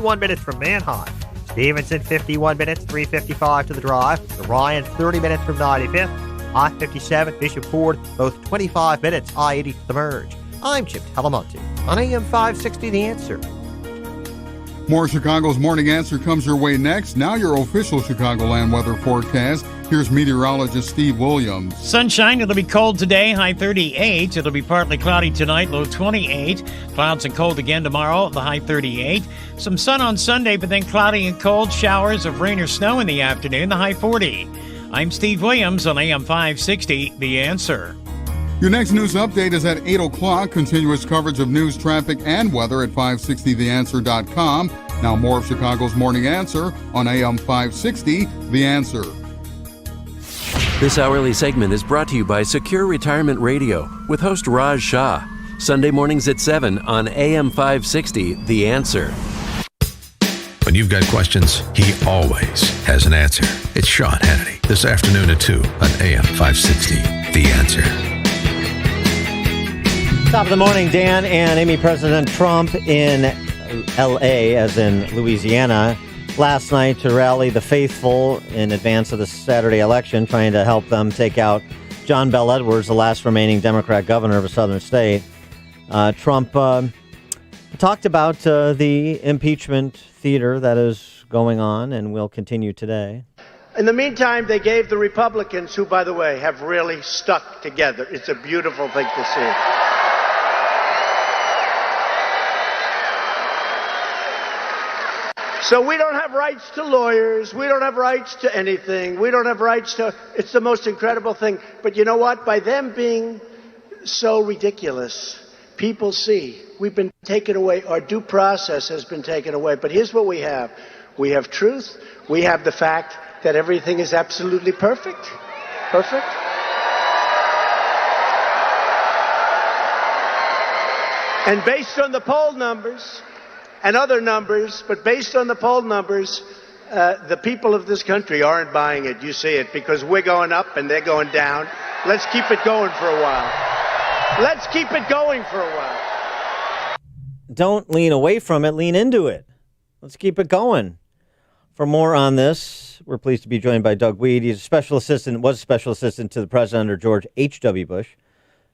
41 minutes from Manheim. Stevenson, 51 minutes, 3:55 to the drive. Ryan, 30 minutes from 95th. I-57, Bishop Ford, both 25 minutes. I-80 to the merge. I'm Chip Telemonte on AM 560 The Answer. More Chicago's Morning Answer comes your way next. Now your official Chicagoland weather forecast. Here's meteorologist Steve Williams. Sunshine, it'll be cold today, high 38. It'll be partly cloudy tonight, low 28. Clouds and cold again tomorrow, the high 38. Some sun on Sunday, but then cloudy and cold. Showers of rain or snow in the afternoon, the high 40. I'm Steve Williams on AM 560, The Answer. Your next news update is at 8 o'clock. Continuous coverage of news, traffic, and weather at 560theanswer.com. Now more of Chicago's Morning Answer on AM 560, The Answer. This hourly segment is brought to you by Secure Retirement Radio with host Raj Shah. Sunday mornings at 7 on AM 560, The Answer. When you've got questions, he always has an answer. It's Sean Hannity, this afternoon at 2 on AM 560, The Answer. Top of the morning, Dan and Amy. President Trump in L.A., as in Louisiana, last night to rally the faithful in advance of the Saturday election, trying to help them take out John Bel Edwards, the last remaining Democrat governor of a southern state. Trump talked about the impeachment theater that is going on and will continue today. In the meantime, they gave the Republicans, who, by the way, have really stuck together. It's a beautiful thing to see. So we don't have rights to lawyers. We don't have rights to anything. We don't have rights to... It's the most incredible thing. But you know what? By them being so ridiculous, people see we've been taken away. Our due process has been taken away. But here's what we have. We have truth. We have the fact that everything is absolutely perfect. Perfect. And based on the poll numbers... and other numbers, but based on the poll numbers, the people of this country aren't buying it. You see it, because we're going up and they're going down. Let's keep it going for a while. Let's keep it going for a while. Don't lean away from it, lean into it. Let's keep it going. For more on this, we're pleased to be joined by Doug Wead. He's a special assistant, was a special assistant to the president under George H.W. Bush,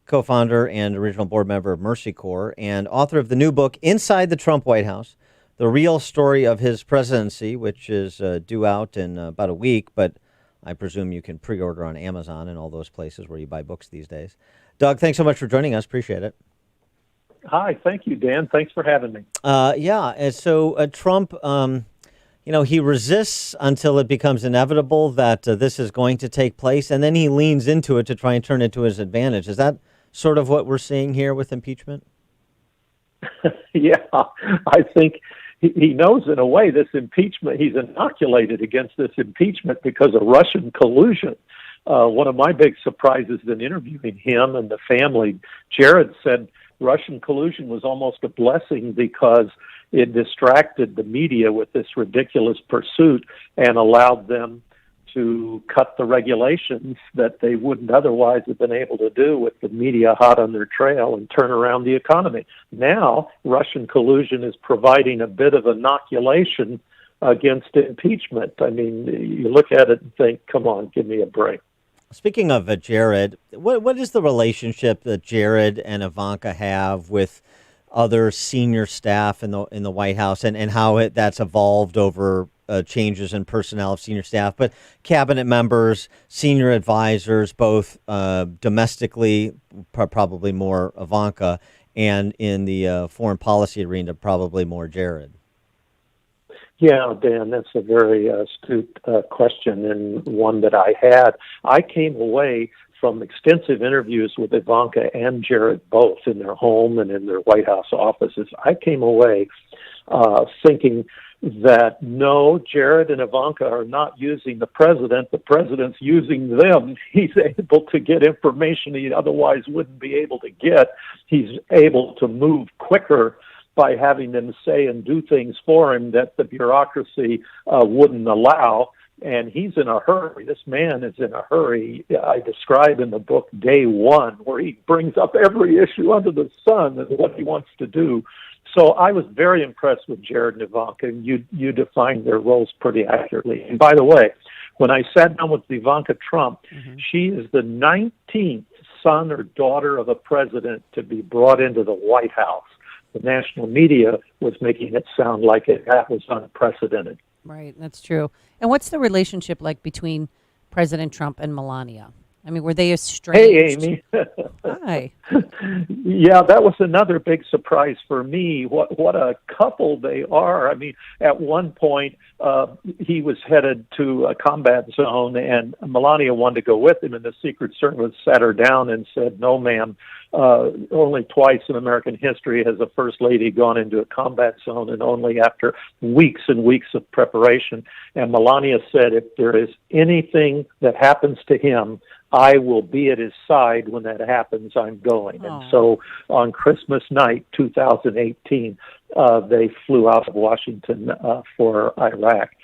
co-founder and original board member of Mercy Corps, and author of the new book, Inside the Trump White House, The Real Story of His Presidency, which is due out in about a week, but I presume you can pre-order on Amazon and all those places where you buy books these days. Doug, thanks so much for joining us. Appreciate it. Hi, thank you, Dan. Thanks for having me. So Trump, he resists until it becomes inevitable that this is going to take place, and then he leans into it to try and turn it to his advantage. Is that sort of what we're seeing here with impeachment? Yeah, I think he knows in a way this impeachment, he's inoculated against this impeachment because of Russian collusion. One of my big surprises in interviewing him and the family, Jared said Russian collusion was almost a blessing because it distracted the media with this ridiculous pursuit and allowed them to cut the regulations that they wouldn't otherwise have been able to do with the media hot on their trail and turn around the economy. Now, Russian collusion is providing a bit of inoculation against impeachment. I mean, you look at it and think, come on, give me a break. Speaking of Jared, what is the relationship that Jared and Ivanka have with other senior staff in the White House, and how that's evolved over changes in personnel of senior staff, but cabinet members, senior advisors, both domestically, probably more Ivanka, and in the foreign policy arena, probably more Jared? Yeah, Dan, that's a very astute question, and one that I had. I came away from extensive interviews with Ivanka and Jared both in their home and in their White House offices. I came away thinking that no, Jared and Ivanka are not using the president's using them. He's able to get information he otherwise wouldn't be able to get. He's able to move quicker by having them say and do things for him that the bureaucracy wouldn't allow. and he's in a hurry. This man is in a hurry. I describe in the book Day One, where he brings up every issue under the sun and what he wants to do. So I was very impressed with Jared and Ivanka, and you defined their roles pretty accurately. And by the way, when I sat down with Ivanka Trump, she is the 19th son or daughter of a president to be brought into the White House. The national media was making it sound like that was unprecedented. Right, that's true. And what's the relationship like between President Trump and Melania? I mean, were they estranged? Hey, Amy. Hi. Yeah, that was another big surprise for me. What a couple they are. I mean, at one point, he was headed to a combat zone, and Melania wanted to go with him, and the Secret Service sat her down and said, "No, ma'am. Only twice in American history has a first lady gone into a combat zone, and only after weeks and weeks of preparation." And Melania said, "If there is anything that happens to him, I will be at his side when that happens. I'm going." Aww. And so on Christmas night, 2018, they flew out of Washington for Iraq.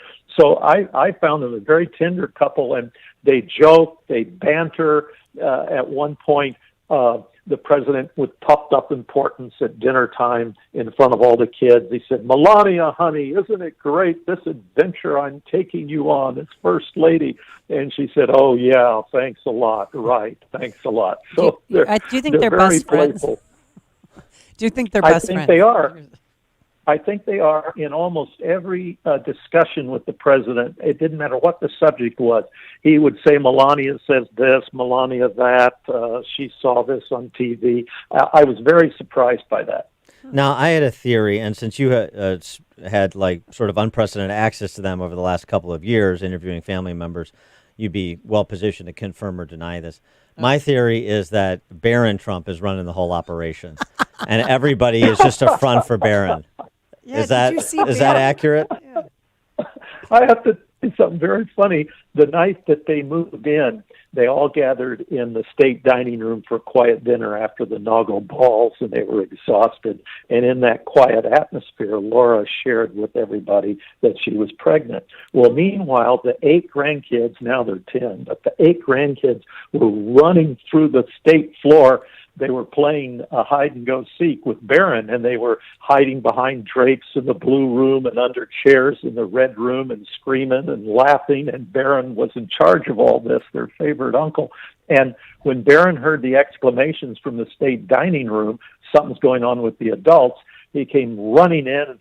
So I found them a very tender couple, and they joke, they banter. At one point, the president, with puffed up importance at dinner time in front of all the kids, he said, "Melania, honey, isn't it great, this adventure I'm taking you on as First Lady?" And she said, "Oh, yeah, thanks a lot. Right, thanks a lot." So do you think they're very best friends? playful. Do you think they're best friends? I think they are. I think they are. In almost every discussion with the president, it didn't matter what the subject was. He would say, "Melania says this, Melania that, she saw this on TV." I was very surprised by that. Now, I had a theory, and since you had like sort of unprecedented access to them over the last couple of years, interviewing family members, you'd be well positioned to confirm or deny this. My theory is that Barron Trump is running the whole operation, and everybody is just a front for Barron. Yeah, is that accurate? Yeah. I have to say something very funny. The night that they moved in, they all gathered in the state dining room for a quiet dinner after the inaugural balls, and they were exhausted. And in that quiet atmosphere, Laura shared with everybody that she was pregnant. Well, meanwhile, the 8 grandkids, now they're 10, but the 8 grandkids were running through the state floor. They were playing hide and go seek with Barron, and they were hiding behind drapes in the blue room and under chairs in the red room and screaming and laughing. And Barron was in charge of all this, their favorite uncle. And when Barron heard the exclamations from the state dining room, something's going on with the adults, he came running in,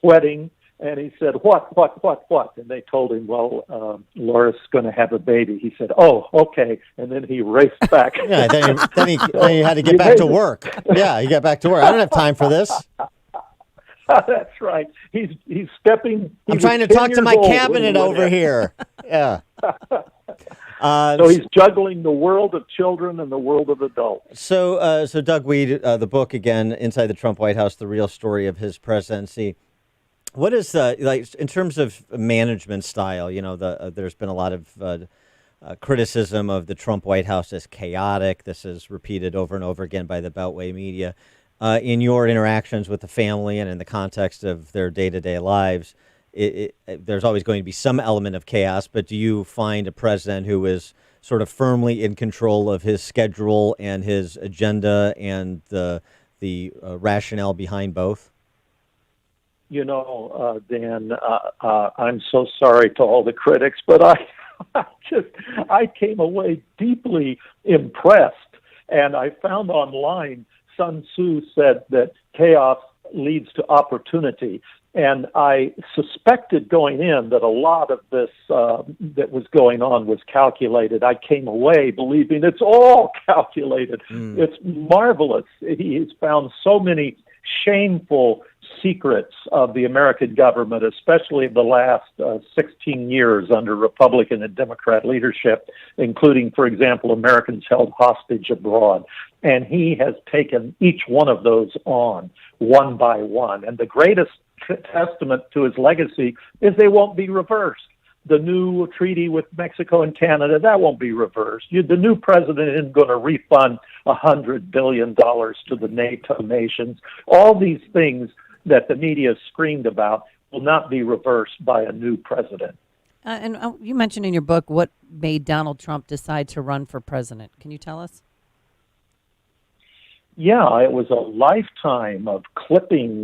sweating. And he said, what? And they told him, "Well, Laura's going to have a baby." He said, "Oh, okay." And then he raced back. Yeah, then he had to get back to work. Yeah, he got back to work. I don't have time for this. That's right. He's stepping. I'm trying to talk to my cabinet over here. Yeah. So he's juggling the world of children and the world of adults. So Doug Wead, the book again, Inside the Trump White House: The Real Story of His Presidency. What is like in terms of management style? You know, there's been a lot of criticism of the Trump White House as chaotic. This is repeated over and over again by the Beltway media. In your interactions with the family and in the context of their day-to-day lives, there's always going to be some element of chaos. But do you find a president who is sort of firmly in control of his schedule and his agenda and the rationale behind both? You know, Dan, I'm so sorry to all the critics, but I came away deeply impressed. And I found online Sun Tzu said that chaos leads to opportunity. And I suspected going in that a lot of this that was going on was calculated. I came away believing it's all calculated. It's marvelous. He's found so many shameful secrets of the American government, especially the last 16 years under Republican and Democrat leadership, including, for example, Americans held hostage abroad. And he has taken each one of those on one by one. And the greatest testament to his legacy is they won't be reversed. The new treaty with Mexico and Canada, that won't be reversed. The new president isn't going to refund $100 billion to the NATO nations. All these things that the media screamed about will not be reversed by a new president. And you mentioned in your book what made Donald Trump decide to run for president. Can you tell us? Yeah, it was a lifetime of clipping.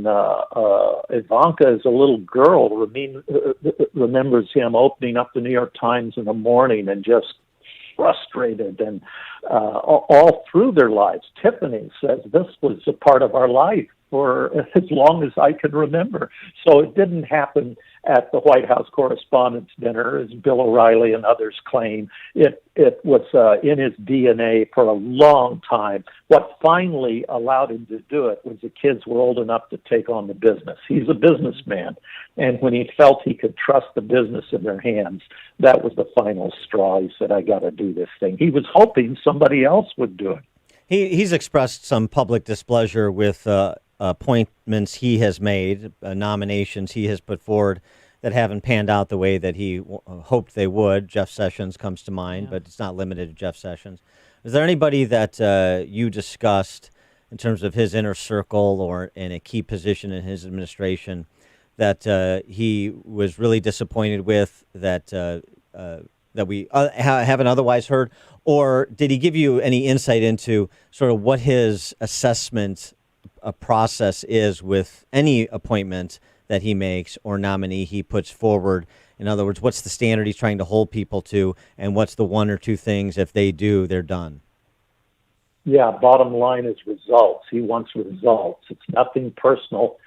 Ivanka, as a little girl, remembers him opening up the New York Times in the morning and just frustrated, and all through their lives. Tiffany says this was a part of our life for as long as I can remember. So it didn't happen at the White House Correspondents' Dinner, as Bill O'Reilly and others claim. It was in his DNA for a long time. What finally allowed him to do it was the kids were old enough to take on the business. He's a businessman, and when he felt he could trust the business in their hands, that was the final straw. He said, I got to do this thing. He was hoping somebody else would do it. He's expressed some public displeasure with appointments he has made, nominations he has put forward that haven't panned out the way that he hoped they would. Jeff Sessions comes to mind, but it's not limited to Jeff Sessions. Is there anybody that you discussed in terms of his inner circle or in a key position in his administration that he was really disappointed with, that we haven't otherwise heard? Or did he give you any insight into sort of what his assessment process is with any appointment that he makes or nominee he puts forward? In other words, what's the standard he's trying to hold people to, and what's the one or two things, if they do, they're done? Yeah, bottom line is results. He wants results. It's nothing personal.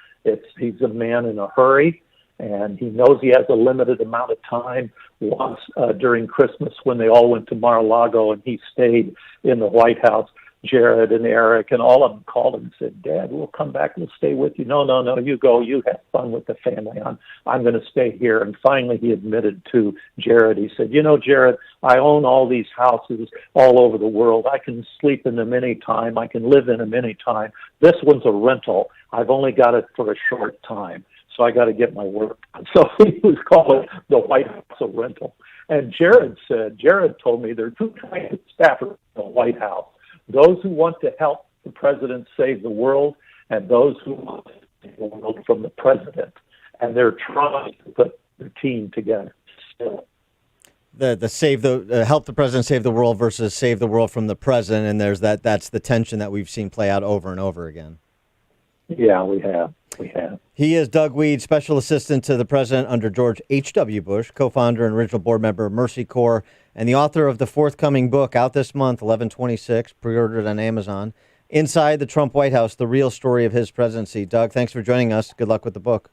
He's a man in a hurry, and he knows he has a limited amount of time. Once during Christmas, when they all went to Mar-a-Lago and he stayed in the White House, Jared and Eric and all of them called him and said, Dad, we'll come back, we'll stay with you. No, you go, you have fun with the family. I'm going to stay here. And finally he admitted to Jared, he said, Jared, I own all these houses all over the world. I can sleep in them anytime. I can live in them anytime. This one's a rental. I've only got it for a short time, so I got to get my work done. So he was calling the White House a rental. And Jared told me there are two kinds of staffers in the White House: those who want to help the president save the world, and those who want to save the world from the president. And they're trying to put their team together still. The help the president save the world versus save the world from the president, and that's the tension that we've seen play out over and over again. Yeah, we have. He is Doug Wead, Special Assistant to the President under George H.W. Bush, co-founder and original board member of Mercy Corps, and the author of the forthcoming book out this month, 11/26, pre-ordered on Amazon, Inside the Trump White House, the real story of his presidency. Doug, thanks for joining us. Good luck with the book.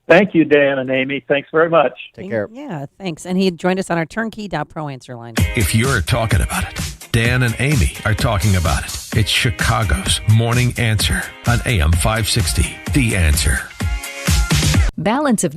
Thank you, Dan and Amy. Thanks very much. Take care. Yeah, thanks. And he joined us on our turnkey.pro answer line. If you're talking about it, Dan and Amy are talking about it. It's Chicago's Morning Answer on AM 560. The Answer. Balance of